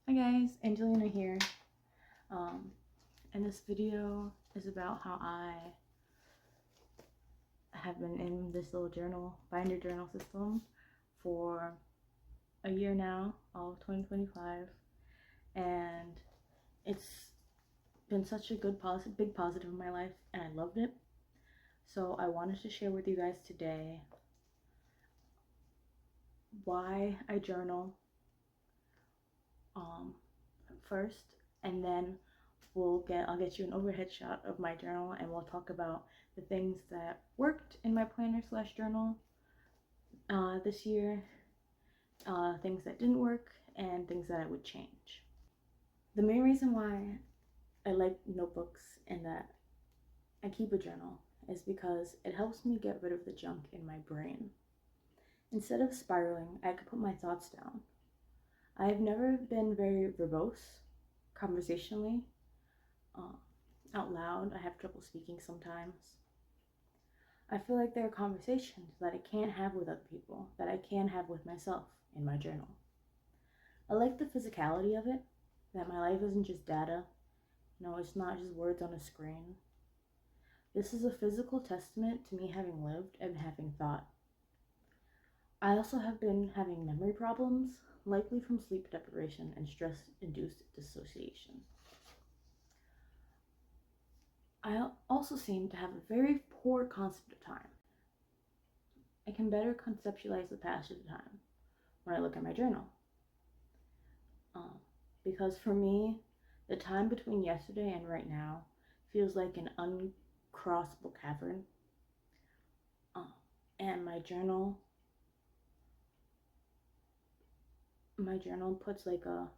Hi guys, Angelina here. And this video is about how I have been in this little binder journal system for a year now, all of 2025, and it's been such a big positive in my life, and I loved it. So I wanted to share with you guys today why I journal first, and then I'll get you an overhead shot of my journal, and we'll talk about the things that worked in my planner / journal this year, things that didn't work, and things that I would change. The main reason why I like notebooks and that I keep a journal is because it helps me get rid of the junk in my brain. Instead of spiraling, I could put my thoughts down. I've never been very verbose conversationally. Out loud, I have trouble speaking sometimes. I feel like there are conversations that I can't have with other people, that I can have with myself in my journal. I like the physicality of it, that my life isn't just data. No, it's not just words on a screen. This is a physical testament to me having lived and having thought. I also have been having memory problems, likely from sleep deprivation and stress-induced dissociation. I also seem to have a very poor concept of time. I can better conceptualize the passage of time when I look at my journal. Because for me, the time between yesterday and right now feels like an uncrossable cavern. And my journal puts like a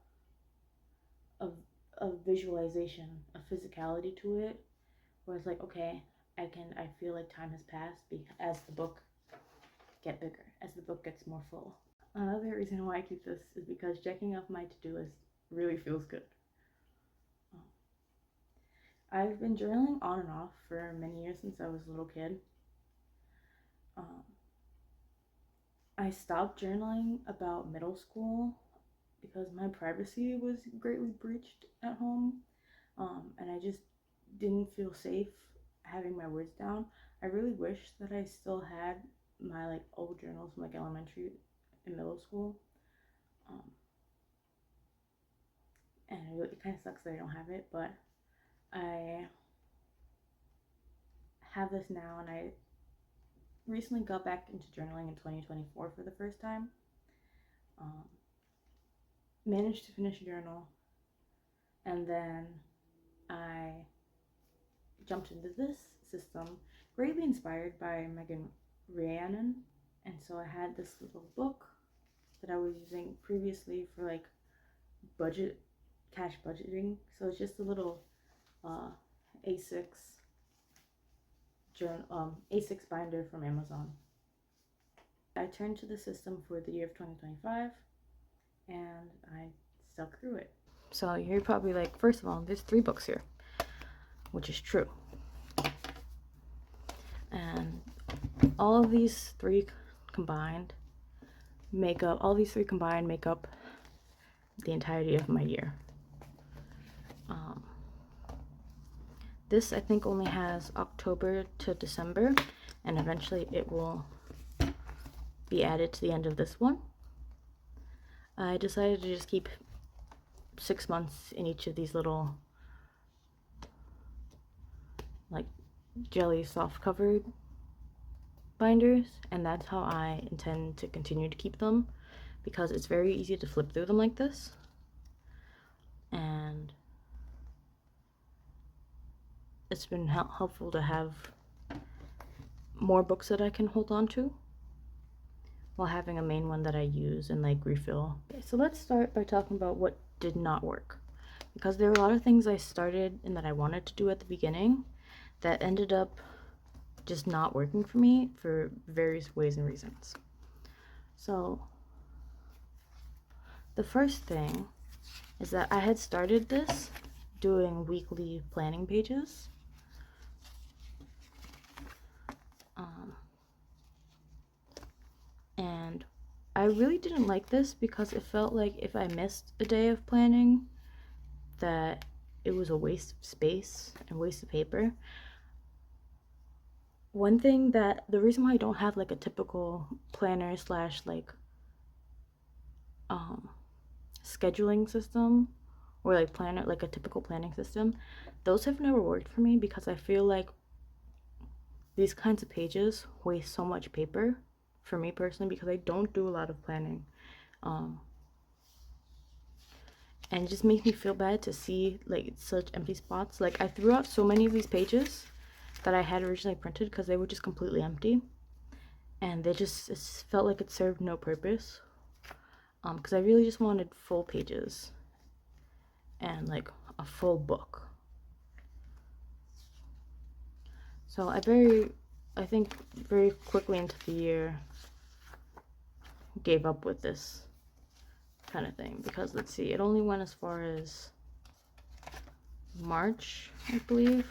visualization, a physicality to it, where it's like, okay, I feel like time has passed as the book gets bigger, as the book gets more full. Another reason why I keep this is because checking off my to-do list really feels good. I've been journaling on and off for many years since I was a little kid. I stopped journaling about middle school because my privacy was greatly breached at home, and I just didn't feel safe having my words down. I really wish that I still had my old journals from elementary and middle school, and it kind of sucks that I don't have it, but I have this now, and I recently got back into journaling in 2024 for the first time. Managed to finish a journal, and then I jumped into this system, greatly inspired by Megan Rhiannon. And so I had this little book that I was using previously for cash budgeting. So it's just a little A6 A6 binder from Amazon. I turned to the system for the year of 2025, and I stuck through it. So you're probably like, first of all, there's 3 books here, which is true. And all these three combined make up the entirety of my year. This I think only has October to December, and eventually it will be added to the end of this one. I decided to just keep 6 months in each of these little jelly soft covered binders, and that's how I intend to continue to keep them, because it's very easy to flip through them like this, and it's been helpful to have more books that I can hold on to while having a main one that I use and refill. Okay, so let's start by talking about what did not work, because there were a lot of things I started and that I wanted to do at the beginning that ended up just not working for me for various ways and reasons. So the first thing is that I had started this doing weekly planning pages. And I I really didn't like this because it felt like if I missed a day of planning, that it was a waste of space and waste of paper. One thing that the reason why I don't have like a typical planner slash like scheduling system or like planner, like a typical planning system, those have never worked for me because I feel like these kinds of pages waste so much paper for me personally because I don't do a lot of planning. And it just makes me feel bad to see like such empty spots. Like I threw out so many of these pages that I had originally printed because they were just completely empty, and it felt like it served no purpose. Because I really just wanted full pages and like a full book. So I think very quickly into the year gave up with this kind of thing because let's see, it only went as far as March, I believe.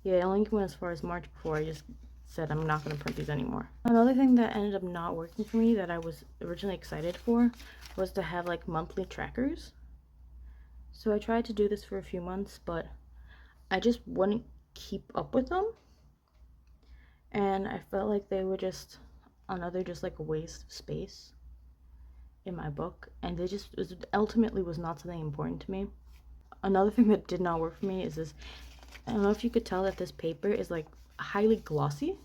Yeah, it only went as far as March before I just said I'm not going to print these anymore. Another thing that ended up not working for me that I was originally excited for was to have like monthly trackers. So I tried to do this for a few months, but I just wouldn't keep up with them. And I felt like they were just like a waste of space in my book, and they just ultimately was not something important to me. Another thing that did not work for me is this. I don't know if you could tell that this paper is like highly glossy,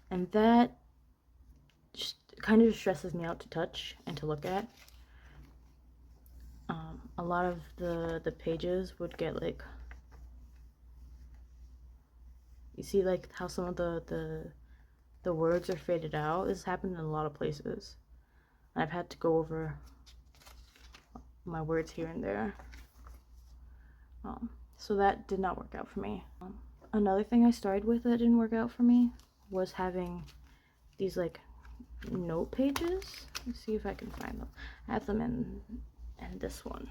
and that just kind of stresses me out to touch and to look at. A lot of the pages would get like, you see like how some of the words are faded out. This happened in a lot of places. I've had to go over my words here and there. So that did not work out for me. Another thing I started with that didn't work out for me was having these like note pages. Let's see if I can find them. I have them in this one.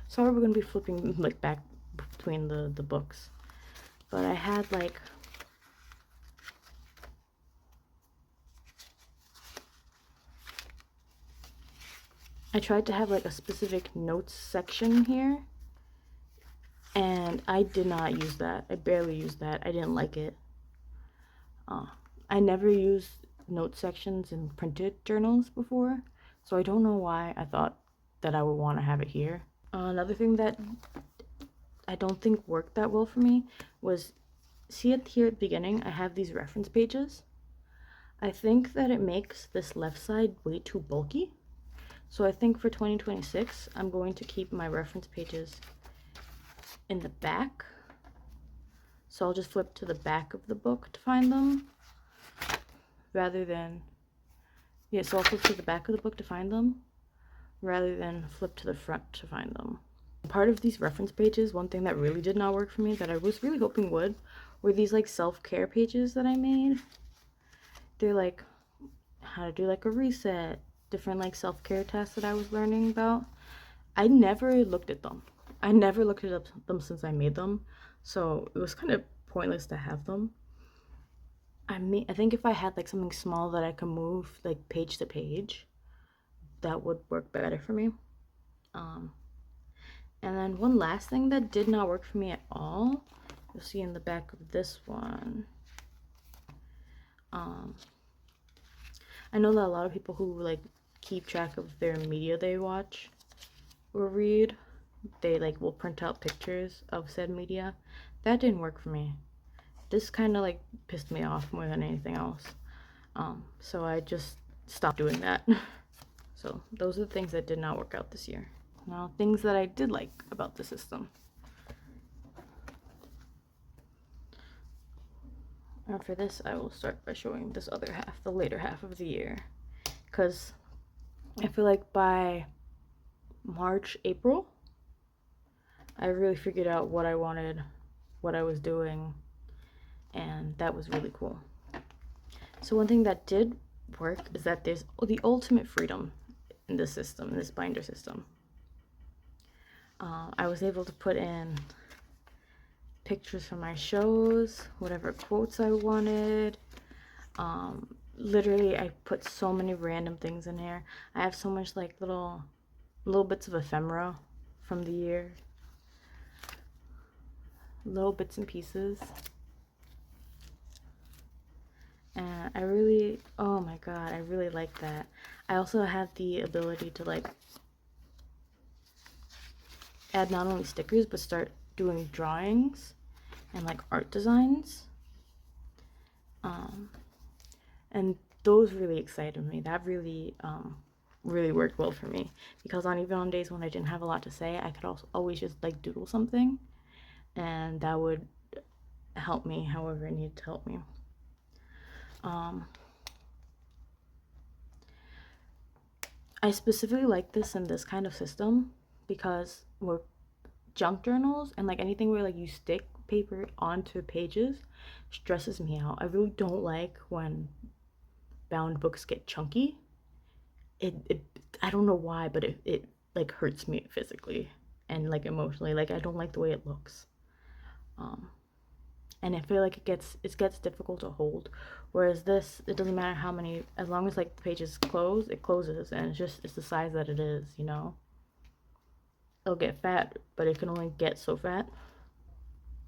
Sorry, we're gonna be flipping like back between the books, but I had like I tried to have like a specific notes section here, and I did not use that. I barely used that. I didn't like it. I never used note sections in printed journals before, so I don't know why I thought that I would want to have it here. Another thing that I don't think worked that well for me was, see it here at the beginning, I have these reference pages. I think that it makes this left side way too bulky. So I think for 2026, I'm going to keep my reference pages in the back. So I'll just flip to the back of the book to find them, rather than, yeah, so I'll flip to the back of the book to find them, rather than flip to the front to find them. Part of these reference pages, one thing that really did not work for me that I was really hoping would, were these like self-care pages that I made. They're like how to do like a reset, different like self-care tasks that I was learning about. I never looked at them. I never looked at them since I made them, so it was kind of pointless to have them. I think if I had like something small that I could move like page to page, that would work better for me. And then one last thing that did not work for me at all, you'll see in the back of this one. I know that a lot of people who like keep track of their media they watch or read, they like will print out pictures of said media. That didn't work for me. This kind of like pissed me off more than anything else. So I just stopped doing that. So those are the things that did not work out this year. Now, things that I did like about the system. And for this, I will start by showing this other half, the later half of the year. Because I feel like by March, April, I really figured out what I wanted, what I was doing, and that was really cool. So one thing that did work is that there's the ultimate freedom in this system, in this binder system. I was able to put in pictures from my shows, whatever quotes I wanted, literally I put so many random things in here. I have so much like little bits of ephemera from the year, little bits and pieces. And I really, oh my god, I really like that. I also have the ability to like add not only stickers but start doing drawings and like art designs. And those really excited me. That really really worked well for me, because even on days when I didn't have a lot to say, I could also always just like doodle something, and that would help me however it needed to help me. I specifically like this in this kind of system because we're junk journals and like anything where like you stick paper onto pages stresses me out. I really don't like when bound books get chunky. It I don't know why, but it like hurts me physically and like emotionally. Like I don't like the way it looks. Um, and I feel like it gets difficult to hold. Whereas this, it doesn't matter how many, as long as like the pages close, it closes, and it's the size that it is, you know. It'll get fat, but it can only get so fat.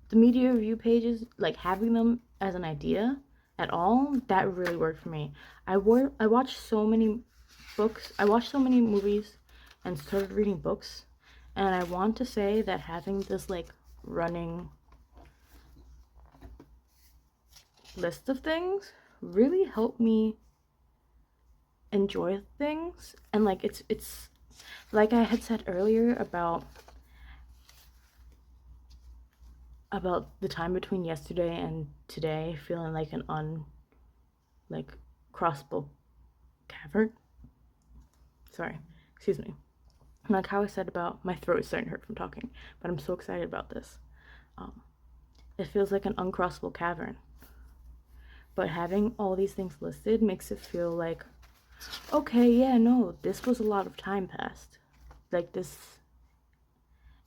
The media review pages, like having them as an idea at all, that really worked for me. I watched so many books. I watched so many movies and started reading books, and I want to say that having this like running list of things really helped me enjoy things. And like it's like I had said earlier about the time between yesterday and today feeling like an like crossbow cavern. Sorry, excuse me. Like how I said about my throat is starting to hurt from talking, but I'm so excited about this. Um, it feels like an uncrossable cavern. But having all these things listed makes it feel like, okay, yeah, no, this was a lot of time passed. Like this,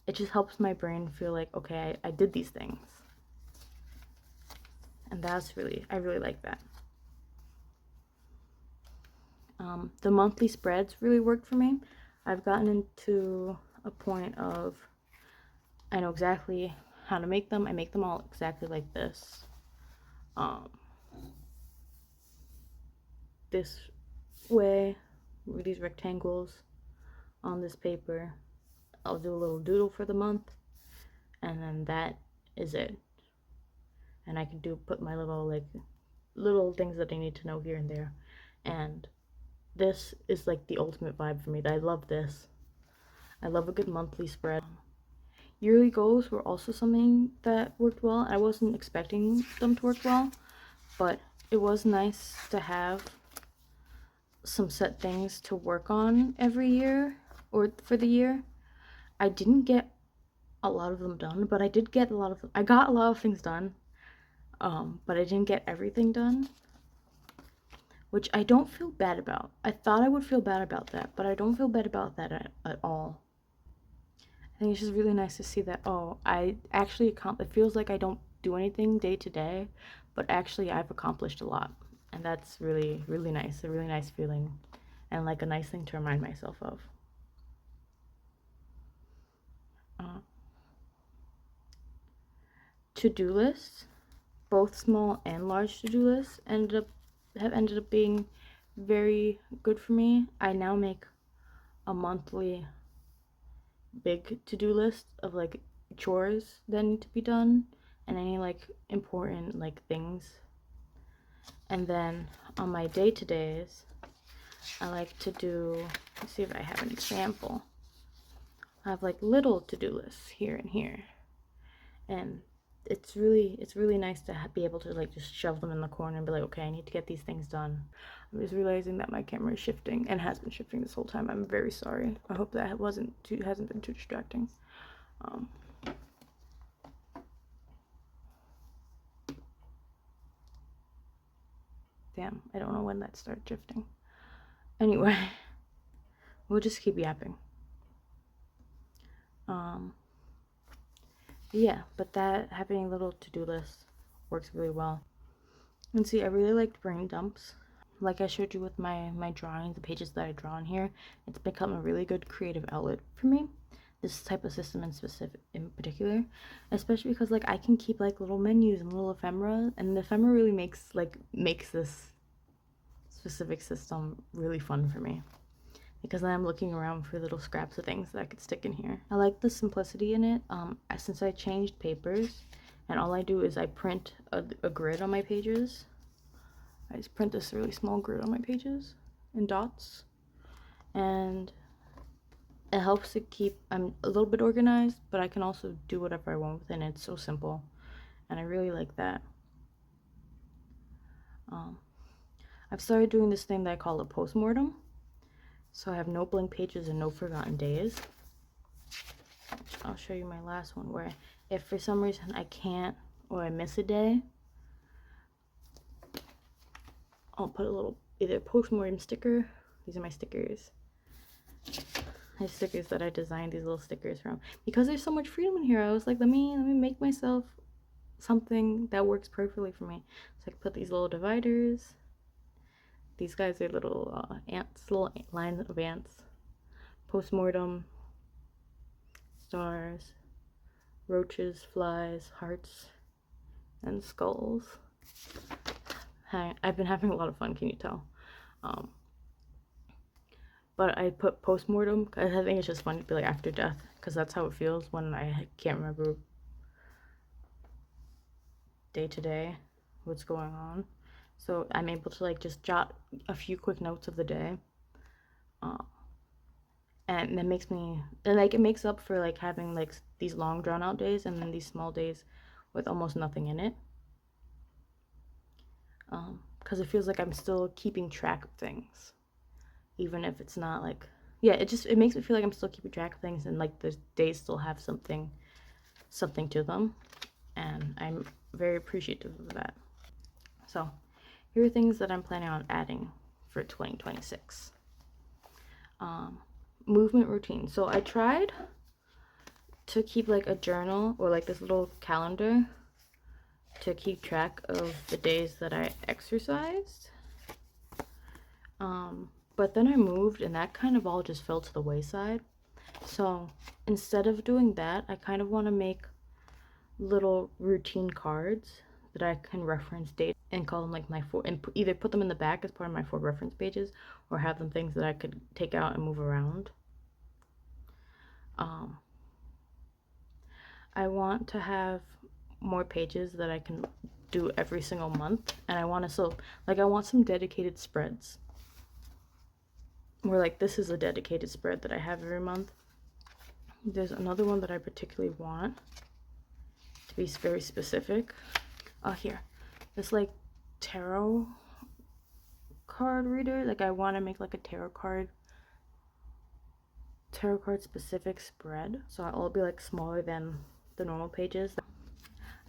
it just helps my brain feel like, okay, I did these things. And I really like that. The monthly spreads really worked for me. I've gotten into a point of, I know exactly how to make them. I make them all exactly like this. This way, with these rectangles on this paper. I'll do a little doodle for the month, and then that is it. And I can put my little things that I need to know here and there. And this is like the ultimate vibe for me. I love this. I love a good monthly spread. Yearly goals were also something that worked well. I wasn't expecting them to work well, but it was nice to have some set things to work on every year or for the year. I didn't get a lot of them done, but I did get I got a lot of things done. But I didn't get everything done, which I don't feel bad about. I thought I would feel bad about that, but I don't feel bad about that at all. I think it's just really nice to see that, oh, I actually it feels like I don't do anything day to day, but actually I've accomplished a lot. And that's really, really nice. A really nice feeling, and like a nice thing to remind myself of. Uh, to-do lists, both small and large to-do lists, have ended up being very good for me. I now make a monthly big to-do list of like chores that need to be done and any like important like things. And then on my day-to-days, I like to do, let's see if I have an example. I have like little to-do lists here and here. And it's really nice to be able to like just shove them in the corner and be like, okay, I need to get these things done. I'm just realizing that my camera is shifting and has been shifting this whole time. I'm very sorry. I hope that hasn't been too distracting. Damn, I don't know when that started shifting. Anyway, we'll just keep yapping. Yeah, but that having a little to-do list works really well. And see, I really liked brain dumps. like I showed you with my drawings, the pages that I draw on here, it's become a really good creative outlet for me. This type of system in particular, especially because like I can keep like little menus and little ephemera, and the ephemera really makes this specific system really fun for me, because I'm looking around for little scraps of things that I could stick in here. I like the simplicity in it. Since I changed papers, and all I do is I print a grid on my pages. I just print this really small grid on my pages in dots, and it helps to keep, I'm a little bit organized, but I can also do whatever I want with it, and it's so simple, and I really like that. I've started doing this thing that I call a postmortem. So I have no blank pages and no forgotten days. I'll show you my last one, where if for some reason I can't or I miss a day, I'll put a little either postmortem sticker. These are my stickers. My stickers that I designed these little stickers from. Because there's so much freedom in here, I was like, let me make myself something that works perfectly for me. So I can put these little dividers. These guys are little ants, little lines of ants. Postmortem, stars, roaches, flies, hearts, and skulls. I've been having a lot of fun, can you tell? But I put postmortem because I think it's just fun to be like after death, because that's how it feels when I can't remember day to day what's going on. So I'm able to like just jot a few quick notes of the day. And that makes me, and like it makes up for like having like these long drawn out days and then these small days with almost nothing in it. Because it feels like I'm still keeping track of things, even if it's not like, yeah, it makes me feel like I'm still keeping track of things, and like the days still have something to them, and I'm very appreciative of that. So here are things that I'm planning on adding for 2026. Movement routine. So I tried to keep like a journal or like this little calendar to keep track of the days that I exercised. But then I moved and that kind of all just fell to the wayside. So instead of doing that, I kind of want to make little routine cards that I can reference dates and call them like my and either put them in the back as part of my 4 reference pages, or have them things that I could take out and move around. I want to have more pages that I can do every single month, and I want to I want some dedicated spreads where like this is a dedicated spread that I have every month. There's another one that I particularly want to be very specific. Here, this like tarot card reader. Like I want to make like a tarot card specific spread, so it'll be like smaller than the normal pages.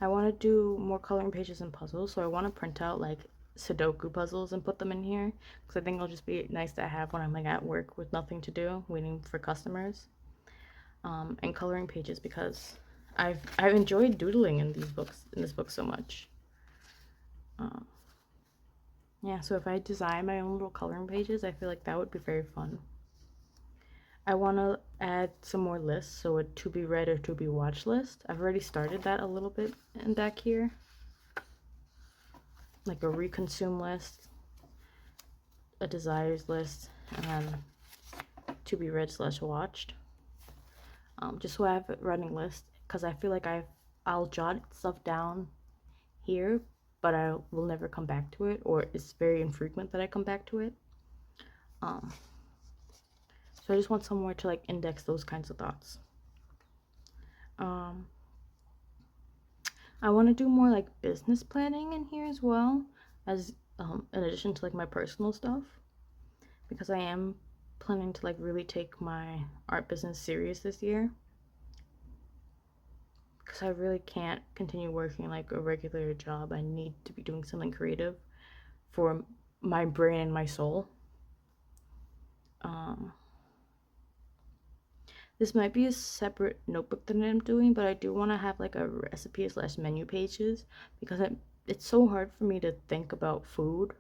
I want to do more coloring pages and puzzles, so I want to print out like Sudoku puzzles and put them in here, because I think it'll just be nice to have when I'm like at work with nothing to do, waiting for customers. And coloring pages, because I've enjoyed doodling in this book so much. Yeah, so if I design my own little coloring pages, I feel like that would be very fun. I want to add some more lists, so a to be read or to be watched list. I've already started that a little bit in back here. Like a reconsume list, a desires list, and then to be read / watched. Just so I have a running list, because I feel like I'll jot stuff down here, but I will never come back to it, or it's very infrequent that I come back to it. So I just want somewhere to like index those kinds of thoughts. I want to do more like business planning in here as well, as in addition to like my personal stuff, because I am planning to like really take my art business serious this year, because I really can't continue working like a regular job. I need to be doing something creative for my brain and my soul. This might be a separate notebook that I'm doing, but I do want to have like a recipe / menu pages, because it's so hard for me to think about food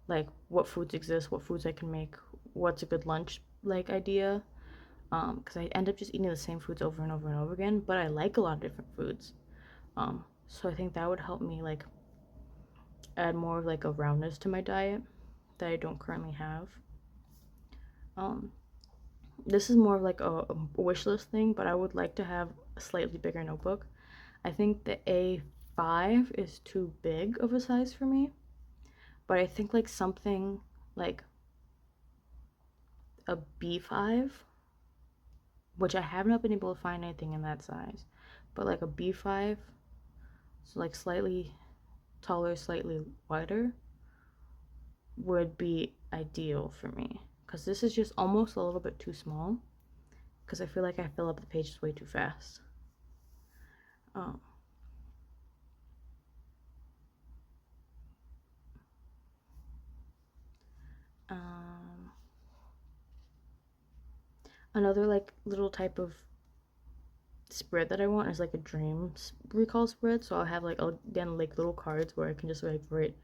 like what foods exist, what foods I can make, what's a good lunch like idea. Because I end up just eating the same foods over and over and over again, but I like a lot of different foods. So I think that would help me like add more of like a roundness to my diet that I don't currently have. Um, this is more of like a wish list thing, but I would like to have a slightly bigger notebook. I think the A5 is too big of a size for me, but I think like something like a B5, which I have not been able to find anything in that size, but like a B5, so like slightly taller, slightly wider, would be ideal for me. Because this is just almost a little bit too small, because I feel like I fill up the pages way too fast. Um, um, Another like little type of spread that I want is like a dreams recall spread. So I'll have like again like little cards where I can just like write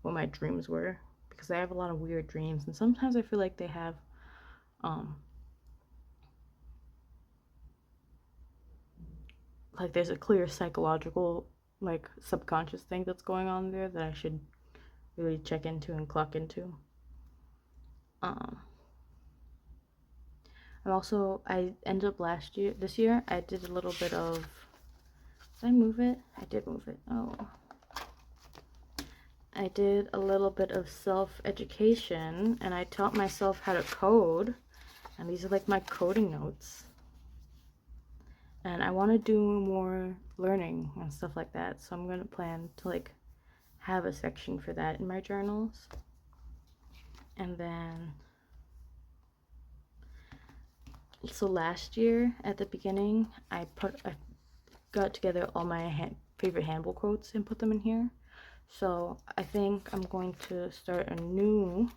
what my dreams were, because I have a lot of weird dreams, and sometimes I feel like they have um like there's a clear psychological like subconscious thing that's going on there that I should really check into and clock into. Um, I ended up this year, I did a little bit of, did I move it? I did move it. Oh. I did a little bit of self-education, and I taught myself how to code, and these are like my coding notes. And I want to do more learning and stuff like that, so I'm going to plan to like have a section for that in my journals. And then so last year at the beginning, I got together all my favorite handbook quotes and put them in here. So I think I'm going to start a new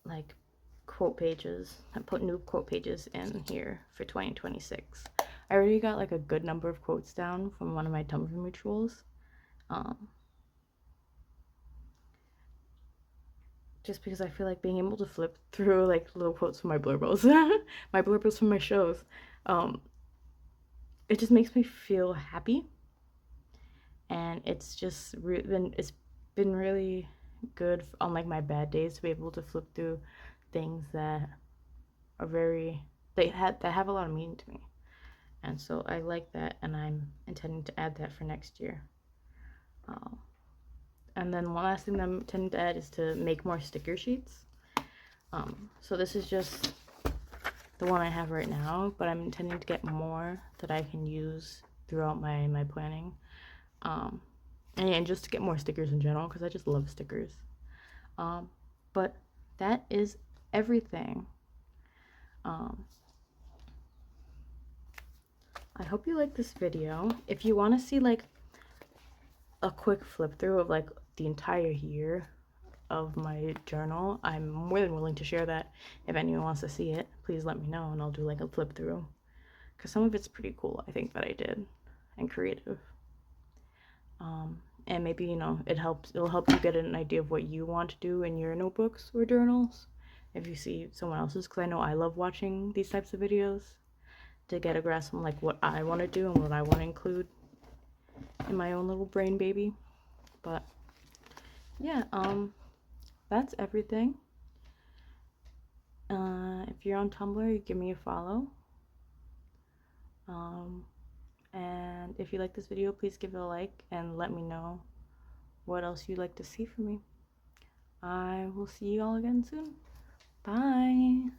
like quote pages and put new quote pages in here for 2026. I already got like a good number of quotes down from one of my Tumblr mutuals. Just because I feel like being able to flip through like little quotes from my blurbos, my blurbos from my shows, it just makes me feel happy, and it's just it's been really good on like my bad days to be able to flip through things that are that have a lot of meaning to me, and so I like that, and I'm intending to add that for next year. And then one last thing that I'm intending to add is to make more sticker sheets. So this is just the one I have right now, but I'm intending to get more that I can use throughout my planning. And just to get more stickers in general, because I just love stickers. But that is everything. I hope you like this video. If you want to see like a quick flip through of like the entire year of my journal, I'm more than willing to share that. If anyone wants to see it, please let me know and I'll do like a flip through, because some of it's pretty cool, I think, that I did, and creative. And maybe, you know, it'll help you get an idea of what you want to do in your notebooks or journals if you see someone else's, because I know I love watching these types of videos to get a grasp on like what I want to do and what I want to include in my own little brain baby. But yeah, that's everything. If you're on Tumblr, you give me a follow. And if you like this video, please give it a like and let me know what else you'd like to see from me. I will see you all again soon. Bye.